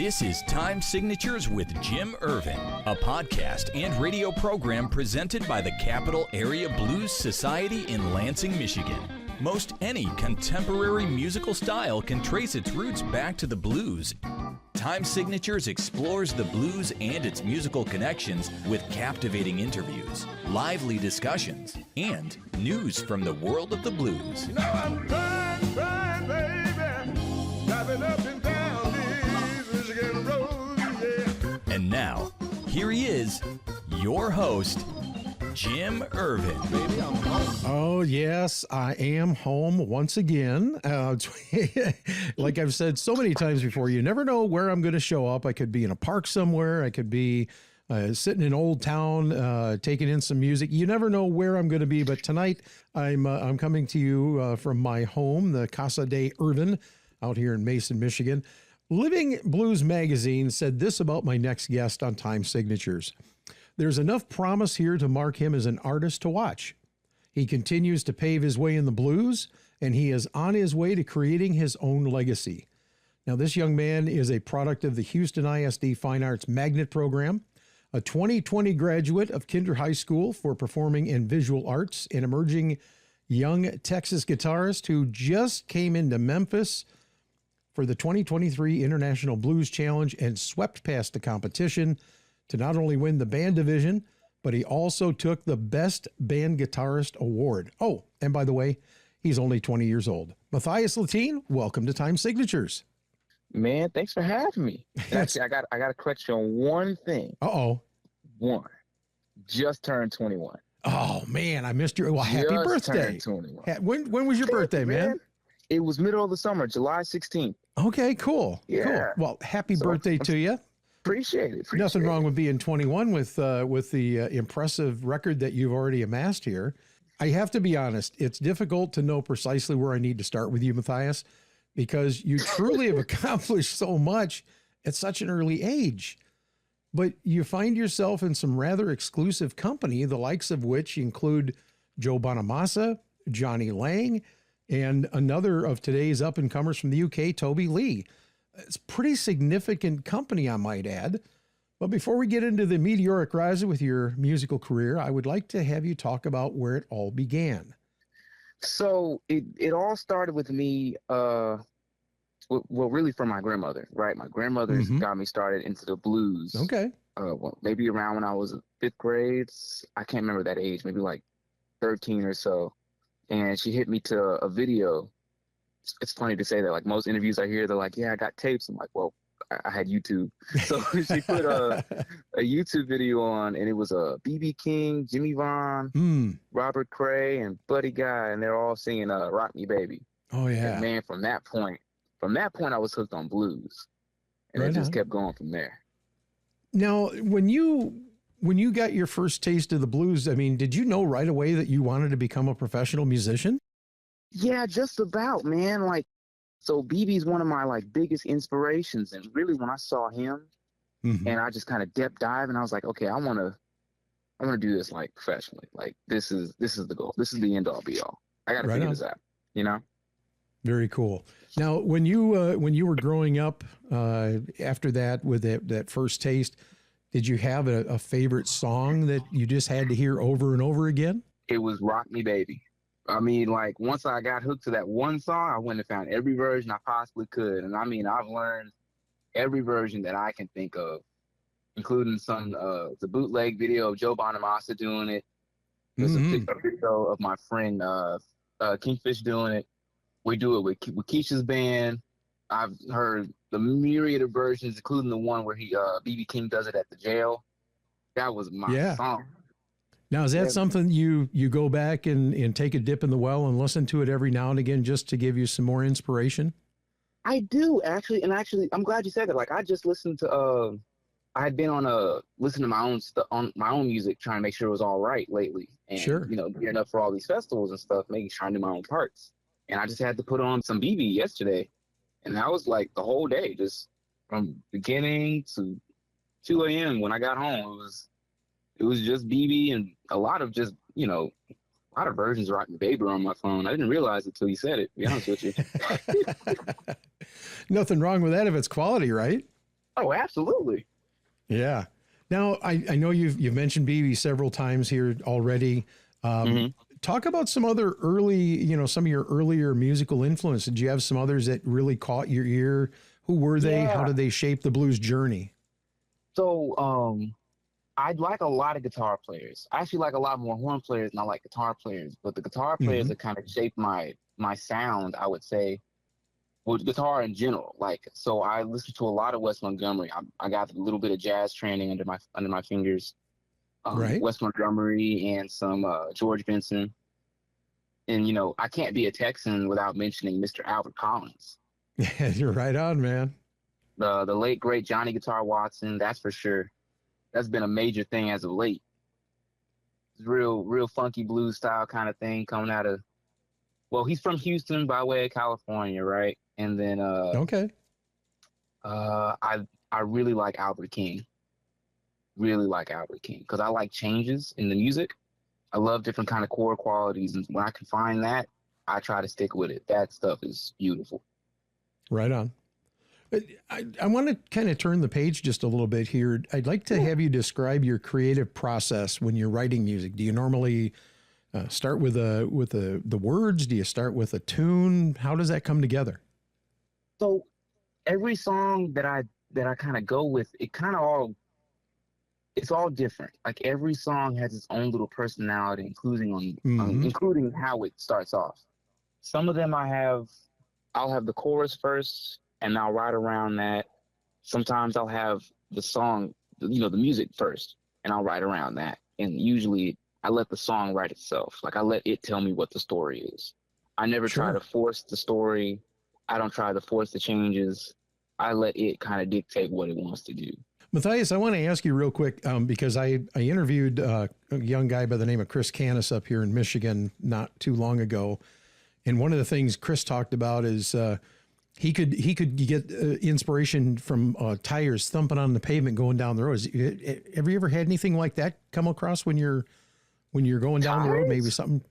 This is Time Signatures with Jim Ervin, a podcast and radio program presented by the Capital Area Blues Society in Lansing, Michigan. Most any contemporary musical style can trace its roots back to the blues. Time Signatures explores the blues and its musical connections with captivating interviews, lively discussions, and news from the world of the blues. You know I'm crying, baby, driving up and down these Michigan roads, yeah. And now, here he is, your host, Jim Ervin. Oh, yes, I am home once again. Like I've said so many times before, you never know where I'm going to show up. I could be in a park somewhere. I could be sitting in Old Town, taking in some music. You never know where I'm going to be. But tonight, I'm coming to you from my home, the Casa de Ervin, out here in Mason, Michigan. Living Blues Magazine said this about my next guest on Time Signatures. There's enough promise here to mark him as an artist to watch. He continues to pave his way in the blues, and he is on his way to creating his own legacy. Now, this young man is a product of the Houston ISD Fine Arts Magnet Program, a 2020 graduate of Kinder High School for Performing and Visual Arts, an emerging young Texas guitarist who just came into Memphis for the 2023 International Blues Challenge and swept past the competition to not only win the band division, but he also took the Best Band Guitarist Award. Oh, and by the way, he's only 20 years old. Mathias Lattin, welcome to Time Signatures. Man, thanks for having me. Actually, I got to correct you on one thing. Uh-oh. One. Just turned 21. Oh, man, I missed your... Well, happy birthday. Turned 21. When was your birthday, man? It was middle of the summer, July 16th. Okay, cool. Yeah. Cool. Well, happy birthday to you. Appreciate it. Nothing wrong with being 21 with the impressive record that you've already amassed here. I have to be honest, it's difficult to know precisely where I need to start with you, Mathias, because you truly have accomplished so much at such an early age. But you find yourself in some rather exclusive company, the likes of which include Joe Bonamassa, Johnny Lang, and another of today's up-and-comers from the UK, Toby Lee. It's pretty significant company, I might add. But before we get into the meteoric rise with your musical career, I would like to have you talk about where it all began. So it all started with me, really from my grandmother, right? My grandmother got me started into the blues. Okay. Well, maybe around when I was in fifth grade. I can't remember that age, maybe like 13 or so. And she hit me to a video. It's funny to say that, like most interviews I hear, they're like, yeah, I got tapes. I'm like, well, I had YouTube. So she put a YouTube video on, and it was B.B. King, Jimmy Vaughn, Robert Cray, and Buddy Guy, and they're all singing Rock Me Baby. Oh, yeah. And man, from that point, I was hooked on blues. And it just kept going from there. Now, when you got your first taste of the blues, I mean, did you know right away that you wanted to become a professional musician? Yeah, just about, man. Like, so BB's one of my like biggest inspirations, and really when I saw him, and I just kind of depth dive, and I was like, okay, I want to do this like professionally. Like this is the goal. This is the end all be all. I got to figure this out. You know. Very cool. Now, when you were growing up, after that with that first taste, did you have a favorite song that you just had to hear over and over again? It was "Rock Me Baby." I mean, like, once I got hooked to that one song, I went and found every version I possibly could. And I mean, I've learned every version that I can think of, including the bootleg video of Joe Bonamassa doing it. There's a video of my friend Kingfish doing it. We do it with Keisha's band. I've heard the myriad of versions, including the one where B.B. King does it at the jail. That was my song. Now, is that something you go back and take a dip in the well and listen to it every now and again just to give you some more inspiration? I do, actually. And actually, I'm glad you said that. Like, I just listened to, I had been listening to my own music, trying to make sure it was all right lately. And, you know, gearing up for all these festivals and stuff, trying to do my own parts. And I just had to put on some BB yesterday. And that was like the whole day, just from beginning to 2 a.m. when I got home. It was just BB and a lot of just, you know, a lot of versions of Rock Me Baby on my phone. I didn't realize it till you said it, to be honest with you. Nothing wrong with that if it's quality, right? Oh, absolutely. Yeah. Now, I know you've mentioned BB several times here already. Talk about some other some of your earlier musical influences. Did you have some others that really caught your ear? Who were they? How did they shape the blues journey? So, I like a lot of guitar players. I actually like a lot more horn players than I like guitar players. But the guitar players that kind of shaped my sound, I would say, with guitar in general. Like, so I listened to a lot of Wes Montgomery. I got a little bit of jazz training under my fingers. Right. Wes Montgomery and some George Benson. And I can't be a Texan without mentioning Mr. Albert Collins. Yeah, you're right on, man. The late great Johnny Guitar Watson, that's for sure. That's been a major thing as of late. It's real funky blues style kind of thing coming out of. Well, he's from Houston by way of California, right? And then okay. I really like Albert King. Really like Albert King because I like changes in the music. I love different kind of chord qualities, and when I can find that, I try to stick with it. That stuff is beautiful. Right on. I want to kind of turn the page just a little bit here. I'd like to have you describe your creative process when you're writing music. Do you normally start with the words? Do you start with a tune? How does that come together? So every song that I kind of go with, it's all different. Like every song has its own little personality, including how it starts off. Some of them I'll have the chorus first and I'll write around that. Sometimes I'll have the song, the music first and I'll write around that. And usually I let the song write itself. Like I let it tell me what the story is. I never try to force the story. I don't try to force the changes. I let it kind of dictate what it wants to do. Mathias, I want to ask you real quick because I interviewed a young guy by the name of Chris Canis up here in Michigan not too long ago. And one of the things Chris talked about is he could get inspiration from tires thumping on the pavement going down the road. Have you ever had anything like that come across when you're going down the road? Maybe something.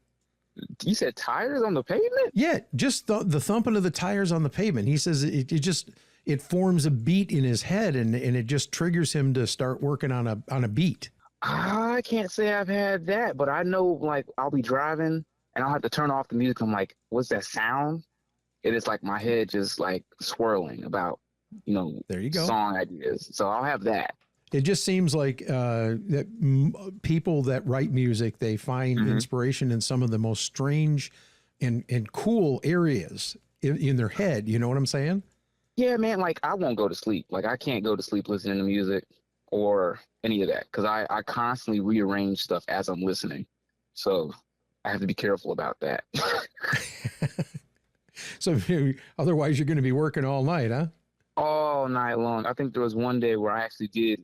You said tires on the pavement? Yeah, just the thumping of the tires on the pavement. He says it forms a beat in his head and it just triggers him to start working on a beat. I can't say I've had that, but I know like I'll be driving and I'll have to turn off the music. I'm like, what's that sound? And it's like my head just like swirling about, there you go, song ideas. So I'll have that. It just seems like that people that write music, they find inspiration in some of the most strange and cool areas in their head. You know what I'm saying? Yeah, man. Like I won't go to sleep. Like I can't go to sleep listening to music or any of that because I constantly rearrange stuff as I'm listening. So I have to be careful about that. So otherwise you're going to be working all night, huh? All night long. I think there was one day where I actually did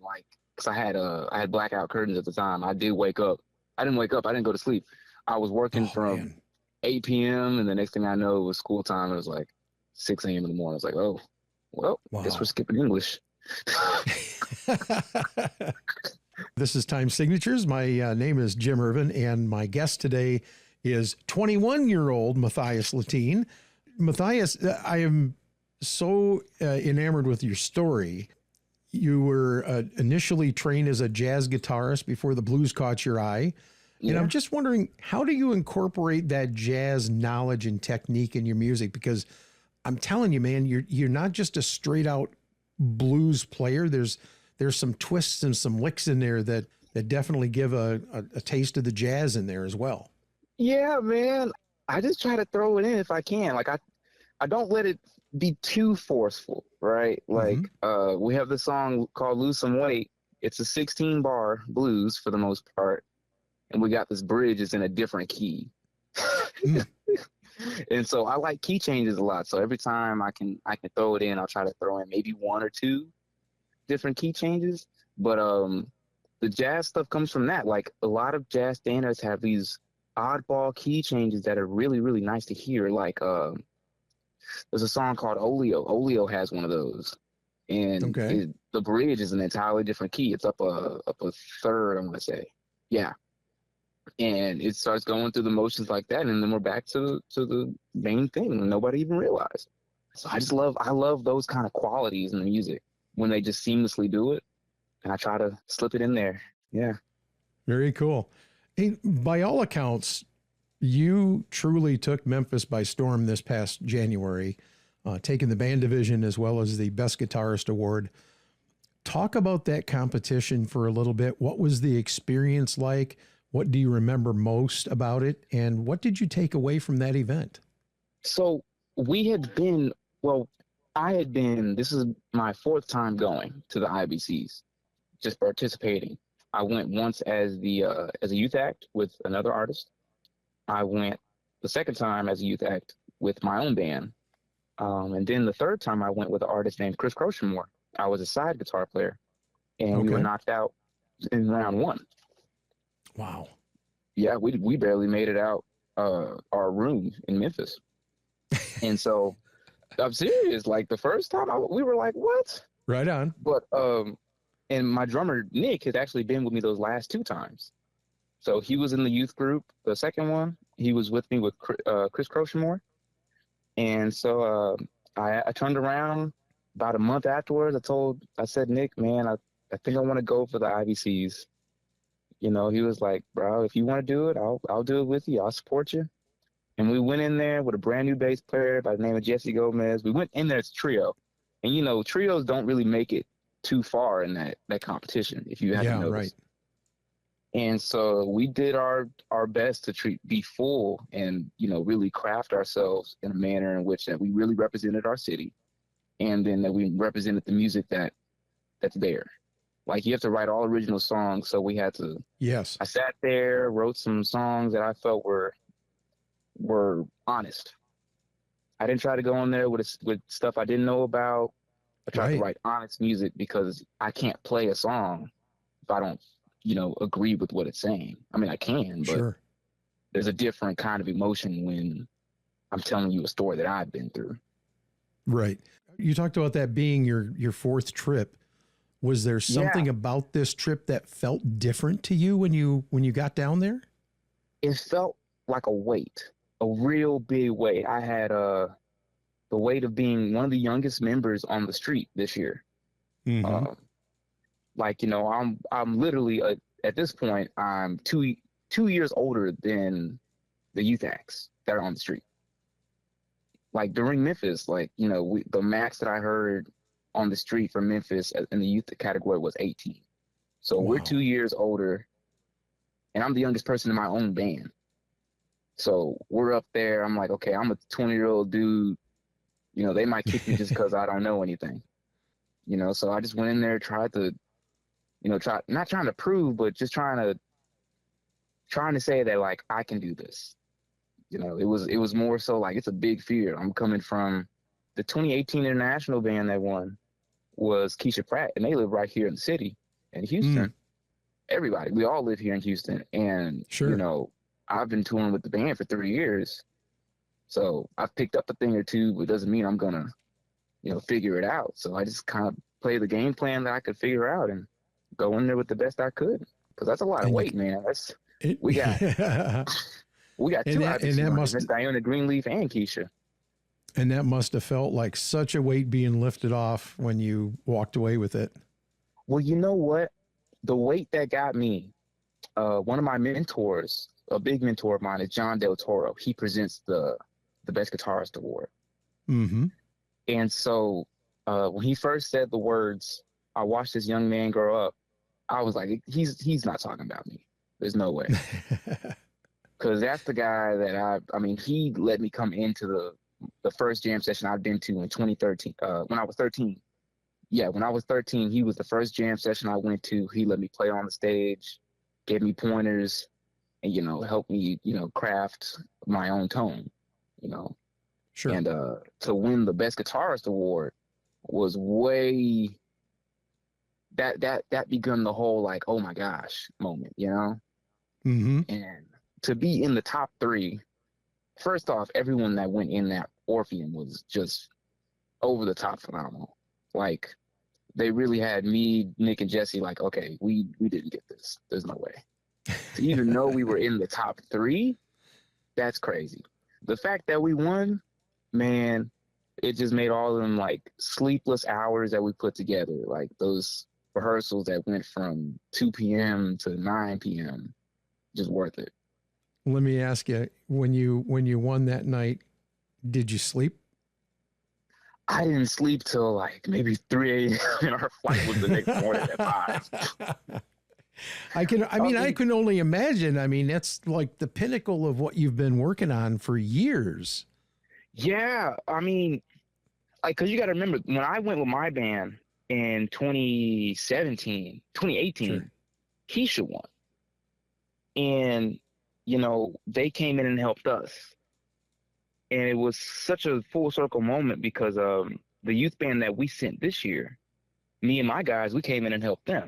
because I had blackout curtains at the time. I did wake up. I didn't wake up. I didn't go to sleep. I was working from 8 p.m. and the next thing I know it was school time. It was like 6 a.m. in the morning. I was like, oh, well, guess we're skipping English. This is Time Signatures. My name is Jim Ervin, and my guest today is 21-year-old Mathias Lattin. Mathias, I am so enamored with your story. You were initially trained as a jazz guitarist before the blues caught your eye. Yeah. And I'm just wondering, how do you incorporate that jazz knowledge and technique in your music? Because I'm telling you, man, you're not just a straight out blues player. There's some twists and some licks in there that definitely give a taste of the jazz in there as well. Yeah, man. I just try to throw it in if I can. Like I don't let it be too forceful, right? Like we have this song called Lose Some Weight. It's a 16-bar blues for the most part. And we got this bridge is in a different key. And so I like key changes a lot. So every time I can throw it in, I'll try to throw in maybe one or two different key changes. But the jazz stuff comes from that. Like a lot of jazz standards have these oddball key changes that are really, really nice to hear. Like there's a song called Oleo. Oleo has one of those. And the bridge is an entirely different key. It's up a third, I'm going to say. Yeah. And it starts going through the motions like that, and then we're back to the main thing, and nobody even realized. So I love those kind of qualities in the music. when they just seamlessly do it, and I try to slip it in there. Yeah. Very cool. Hey, by all accounts, you truly took Memphis by storm this past January, taking the band division as well as the Best Guitarist Award. Talk about that competition for a little bit. What was the experience like? What do you remember most about it? And what did you take away from that event? So this is my 4th time going to the IBCs, just participating. I went once as a youth act with another artist. I went the 2nd time as a youth act with my own band. And then the 3rd time I went with an artist named Chris Crochemore. I was a side guitar player, and we were knocked out in round 1. Wow. Yeah, we barely made it out our room in Memphis. And so I'm serious. Like the first time we were like, what? Right on. But and my drummer Nick has actually been with me those last 2 times. So he was in the youth group. The second one, he was with me with Chris Crochemore. And so I turned around about a month afterwards. I said, Nick, man, I think I want to go for the IBCs. You know, he was like, bro, if you want to do it, I'll do it with you. I'll support you. And we went in there with a brand new bass player by the name of Jesse Gomez. We went in there as a trio. And, you know, trios don't really make it too far in that competition, if you haven't noticed. Right. And so we did our best to be full and, you know, really craft ourselves in a manner in which that we really represented our city. And then that we represented the music that's there. Like, you have to write all original songs. So we had to. Yes. I sat there, wrote some songs that I felt were honest. I didn't try to go in there with stuff I didn't know about. I tried to write honest music because I can't play a song if I don't, you know, agree with what it's saying. I mean, I can, but there's a different kind of emotion when I'm telling you a story that I've been through. Right. You talked about that being your 4th trip. Was there something about this trip that felt different to you when you got down there? It felt like a weight, a real big weight. I had the weight of being one of the youngest members on the street this year. Mm-hmm. Like, you know, I'm literally at this point I'm 2 years older than the youth acts that are on the street. Like during Memphis, like, you know, the max that I heard on the street for Memphis in the youth category was 18. So we're 2 years older, and I'm the youngest person in my own band. So we're up there. I'm like, okay, I'm a 20-year-old dude. You know, they might kick me just because I don't know anything. You know, so I just went in there, tried to, you know, not trying to prove, but just trying to say that, like, I can do this. You know, it was more so like it's a big fear. I'm coming from the 2018 international band that won was Keisha Pratt, and they live right here in the city in Houston. Everybody, we all live here in Houston, and you know, I've been touring with the band for 3 years, so I've picked up a thing or two, but it doesn't mean I'm gonna, you know, figure it out. So I just kind of play the game plan that I could figure out and go in there with the best I could, because that's a lot of weight, man. We got 2 artists, Miss Diana Greenleaf and Keisha. And that must have felt like such a weight being lifted off when you walked away with it. Well, you know what? The weight that got me, one of my mentors, a big mentor of mine, is John Del Toro. He presents the Best Guitarist Award. Mm-hmm. And so when he first said the words, "I watched this young man grow up," I was like, he's not talking about me. There's no way. Because that's the guy that I mean, he let me come into the first jam session I've been to in 2013, when I was 13. Yeah, when I was 13, he was the first jam session I went to. He let me play on the stage, gave me pointers, and, you know, helped me, you know, craft my own tone, you know. Sure. And to win the Best Guitarist Award was way, that begun the whole, like, oh my gosh moment, you know? Mm-hmm. And to be in the top 3, first off, everyone that went in that Orpheum was just over the top phenomenal. Like, they really had me, Nick, and Jesse like, okay, we didn't get this. There's no way. To even know we were in the top 3, that's crazy. The fact that we won, man, it just made all of them like sleepless hours that we put together, like those rehearsals that went from 2 p.m. to 9 p.m. just worth it. Let me ask you, when you won that night, did you sleep? I didn't sleep till like maybe 3 a.m. and our flight was the next morning at 5. I can only imagine. I mean, that's like the pinnacle of what you've been working on for years. Yeah. I mean, like, cause you got to remember when I went with my band in 2018, sure. Keisha won. And, you know, they came in and helped us. And it was such a full circle moment because the youth band that we sent this year, me and my guys, we came in and helped them.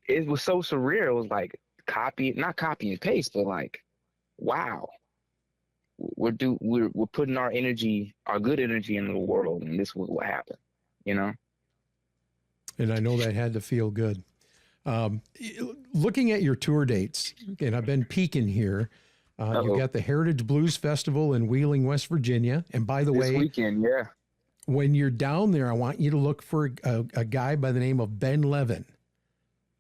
It was so surreal. It was like not copy and paste, but like, wow, we're putting our energy, our good energy into the world, and this was what happened, you know? And I know that had to feel good. Looking at your tour dates, and I've been peeking here, you got the Heritage Blues Festival in Wheeling, West Virginia. And by the way, this weekend, yeah. When you're down there, I want you to look for a guy by the name of Ben Levin.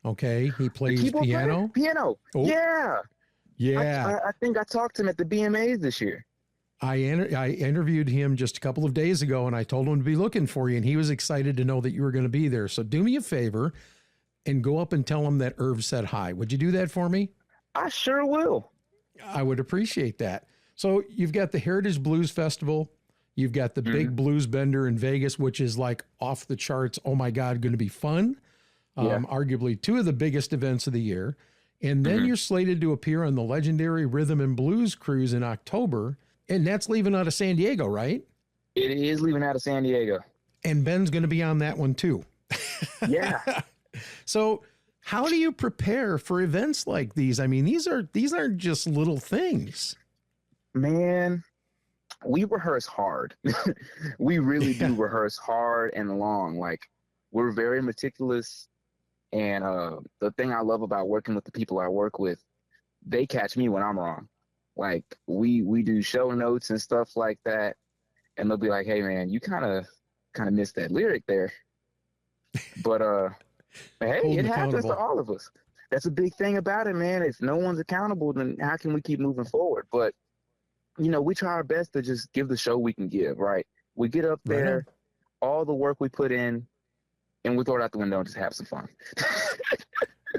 Okay, he plays piano. Piano, oh. Yeah. Yeah. I think I talked to him at the BMAs this year. I interviewed him just a couple of days ago, and I told him to be looking for you, and he was excited to know that you were going to be there. So do me a favor and go up and tell him that Irv said hi. Would you do that for me? I sure will. I would appreciate that. So you've got the Heritage Blues Festival. You've got the Big Blues Bender in Vegas, which is like off the charts. Oh my God, going to be fun. Arguably two of the biggest events of the year. And then you're slated to appear on the legendary Rhythm and Blues Cruise in October. And that's leaving out of San Diego, right? It is leaving out of San Diego. And Ben's going to be on that one too. Yeah. So how do you prepare for events like these? I mean, these aren't just little things. Man, we rehearse hard. We really do rehearse hard and long. Like, we're very meticulous. And the thing I love about working with the people I work with, they catch me when I'm wrong. Like, we do show notes and stuff like that. And they'll be like, hey, man, you kind of missed that lyric there. But, hey, it happens to all of us. That's a big thing about it, man. If no one's accountable, then how can we keep moving forward? But, you know, we try our best to just give the show we can give, right? We get up there, all the work we put in, and we throw it out the window and just have some fun.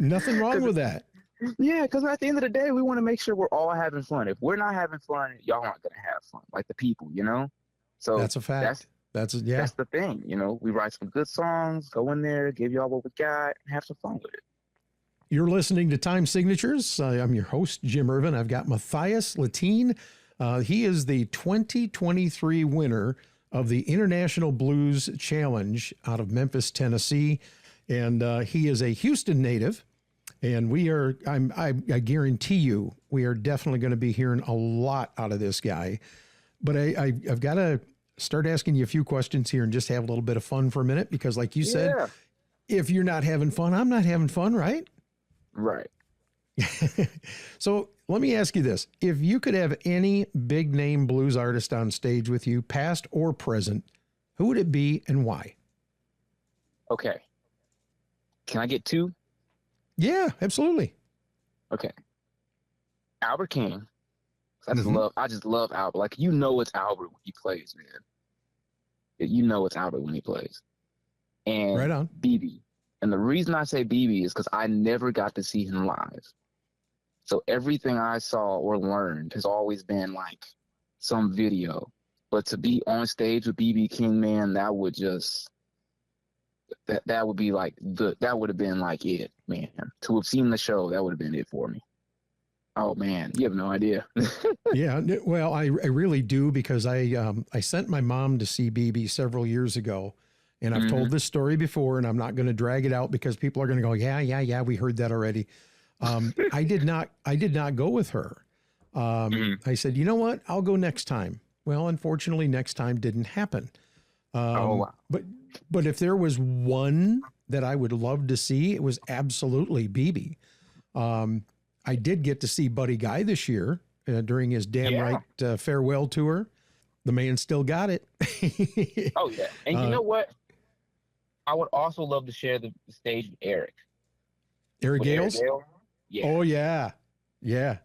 Nothing wrong with that. Yeah, because at the end of the day, we want to make sure we're all having fun. If we're not having fun, y'all aren't going to have fun, like the people, you know? So that's a fact. That's the thing, you know? We write some good songs, go in there, give y'all what we got, and have some fun with it. You're listening to Time Signatures. I'm your host, Jim Ervin. I've got Mathias Lattin. He is the 2023 winner of the International Blues Challenge out of Memphis, Tennessee. And he is a Houston native. And I guarantee you, we are definitely going to be hearing a lot out of this guy. But I've got to start asking you a few questions here and just have a little bit of fun for a minute. Because like you said, if you're not having fun, I'm not having fun, right? Right. So let me ask you this. If you could have any big name blues artist on stage with you, past or present, who would it be and why? Okay. Can I get two? Yeah, absolutely. Okay. Albert King. I just love Albert. Like, you know it's Albert when he plays, man. You know it's Albert when he plays. And right on. BB. And the reason I say BB is because I never got to see him live. So everything I saw or learned has always been like some video. But to be on stage with BB King, man, that would just that would be like that would have been like it, man. To have seen the show, that would have been it for me. Oh man, you have no idea. Yeah, well, I really do, because I sent my mom to see BB several years ago. And I've told this story before, and I'm not going to drag it out because people are going to go, yeah, we heard that already. I did not go with her. I said, you know what? I'll go next time. Well, unfortunately, next time didn't happen. Wow. But if there was one that I would love to see, it was absolutely BB. I did get to see Buddy Guy this year during his Damn Right farewell tour. The man still got it. Oh yeah, and you know what? I would also love to share the stage with Eric. Eric Gales? Yeah. Oh yeah, yeah.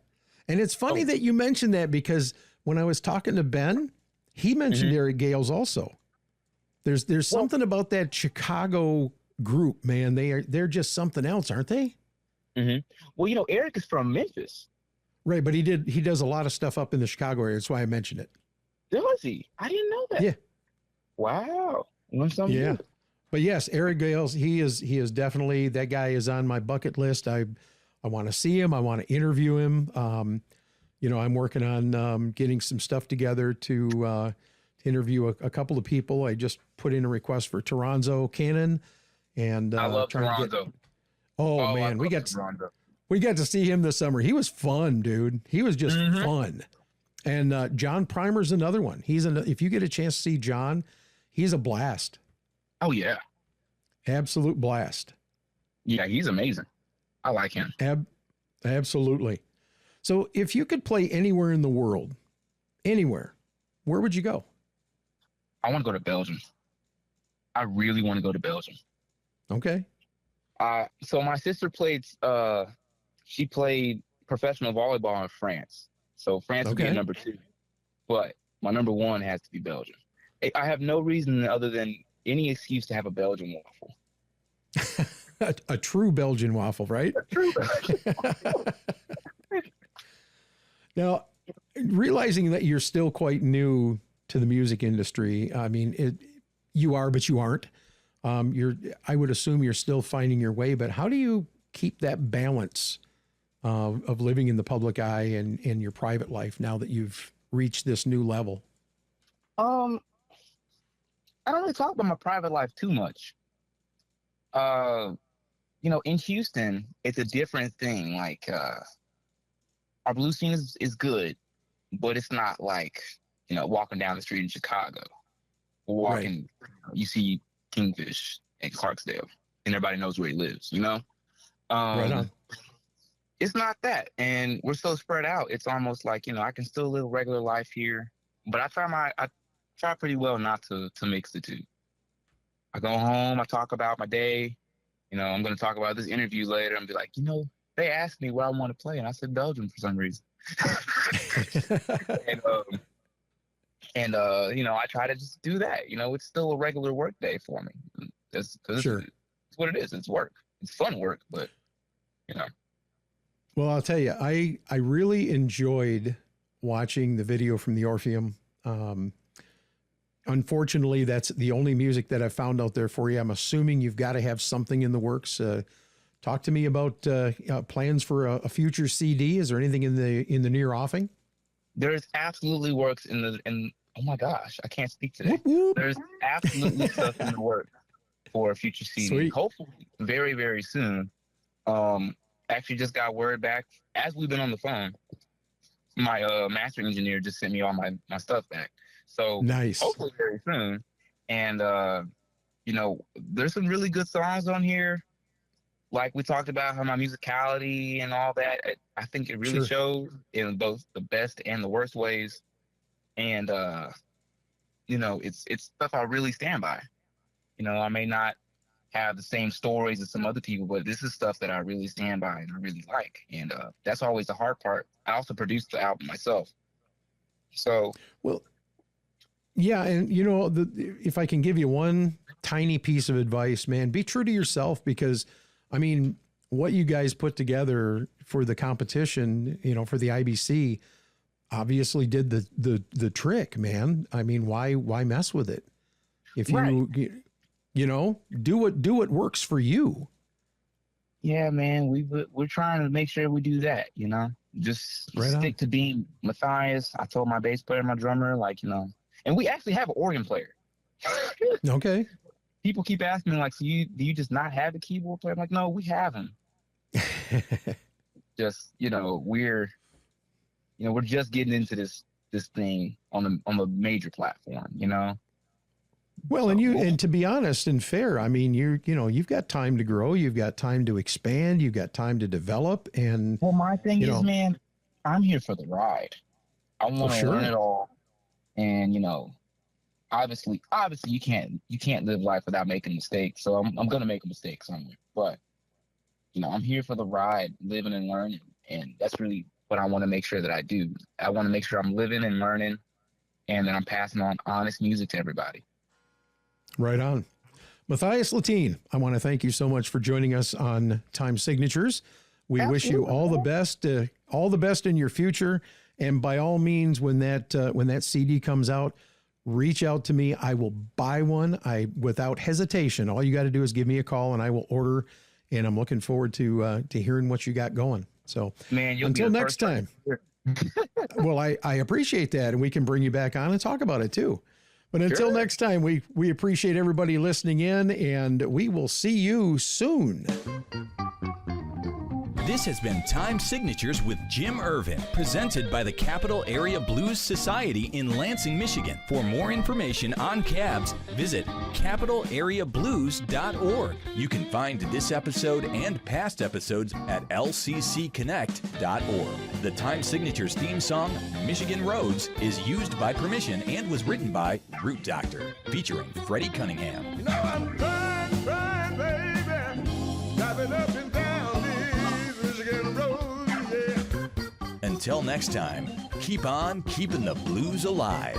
And it's funny that you mentioned that, because when I was talking to Ben, he mentioned Eric Gales also. There's something about that Chicago group, man. They're just something else, aren't they? Well, you know, Eric is from Memphis. Right, but he does a lot of stuff up in the Chicago area. That's why I mentioned it. Does he? I didn't know that. Yeah. Wow. Learned something new. But yes, Eric Gales, he is definitely, that guy is on my bucket list. I want to see him. I want to interview him. You know, I'm working on getting some stuff together to interview a couple of people. I just put in a request for Toronzo Cannon, and I love Toronzo. Oh man, we got to see him this summer. He was fun, dude. He was just fun. And John Primer's another one. If you get a chance to see John, he's a blast. Oh yeah, absolute blast. Yeah, he's amazing. I like him. Absolutely. So if you could play anywhere in the world, anywhere, where would you go? I want to go to Belgium. I really want to go to Belgium. Okay. So my sister played professional volleyball in France. So France would be a number 2. But my number 1 has to be Belgium. I have no reason other than any excuse to have a Belgian waffle. a true Belgian waffle, right? A true Belgian waffle. Now, realizing that you're still quite new to the music industry, I mean, you are, but you aren't. I would assume you're still finding your way, but how do you keep that balance of living in the public eye and in your private life now that you've reached this new level? I don't really talk about my private life too much. You know, in Houston, it's a different thing. Like, our blues scene is good, but it's not like, you know, walking down the street in Chicago. Walking, you see Kingfish and Clarksdale, and everybody knows where he lives, you know? Right on. It's not that. And we're so spread out. It's almost like, you know, I can still live a regular life here, but I try pretty well not to mix the two. I go home, I talk about my day. You know, I'm going to talk about this interview later and be like, you know, they asked me where I want to play, and I said Belgium for some reason. and you know, I try to just do that. You know, it's still a regular work day for me. It's what it is. It's work. It's fun work, but, you know. Well, I'll tell you, I really enjoyed watching the video from the Orpheum. Unfortunately, that's the only music that I found out there for you. I'm assuming you've got to have something in the works. Talk to me about plans for a future CD. Is there anything in the near offing? There's absolutely works oh my gosh, I can't speak today. Whoop, whoop. There's absolutely stuff in the works for a future CD. Sweet. Hopefully very, very soon. Actually just got word back as we've been on the phone. My mastering engineer just sent me all my stuff back. So nice. Hopefully very soon. And you know, there's some really good songs on here. Like we talked about how my musicality and all that, I think it really shows in both the best and the worst ways. And you know, it's stuff I really stand by. You know, I may not have the same stories as some other people, but this is stuff that I really stand by and I really like. And that's always the hard part. I also produced the album myself. So, well, yeah. And you know, if I can give you one tiny piece of advice, man, be true to yourself, because I mean, what you guys put together for the competition, you know, for the IBC, obviously did the trick, man. I mean, why mess with it? If you know, do what works for you. Yeah, man, we're trying to make sure we do that, you know, just stick to being Matthias. I told my bass player, my drummer, like, you know, and we actually have an organ player. Okay. People keep asking me, like, so do you just not have a keyboard player? I'm like, no, we have him. Just, you know, we're just getting into this thing on the major platform, you know. Well, and to be honest and fair, I mean, you've got time to grow, you've got time to expand, you've got time to develop, and well, my thing is, man, I'm here for the ride. I want to learn it all. And, obviously you can't live life without making mistakes. So I'm going to make a mistake somewhere, but I'm here for the ride, living and learning. And that's really what I want to make sure that I do. I want to make sure I'm living and learning, and that I'm passing on honest music to everybody. Right on. Mathias Lattin, I want to thank you so much for joining us on Time Signatures. We wish you all the best in your future. And by all means, when that CD comes out, reach out to me. I will buy one. Without hesitation. All you got to do is give me a call, and I will order. And I'm looking forward to hearing what you got going. So, man, until next time. Well, I appreciate that, and we can bring you back on and talk about it too. But until next time, we appreciate everybody listening in, and we will see you soon. This has been Time Signatures with Jim Ervin, presented by the Capital Area Blues Society in Lansing, Michigan. For more information on cabs, visit capitalareablues.org. You can find this episode and past episodes at lccconnect.org. The Time Signatures theme song, Michigan Roads, is used by permission and was written by Root Doctor, featuring Freddie Cunningham. I'm trying, baby, driving up and down these Michigan roads, yeah. Until next time, keep on keeping the blues alive.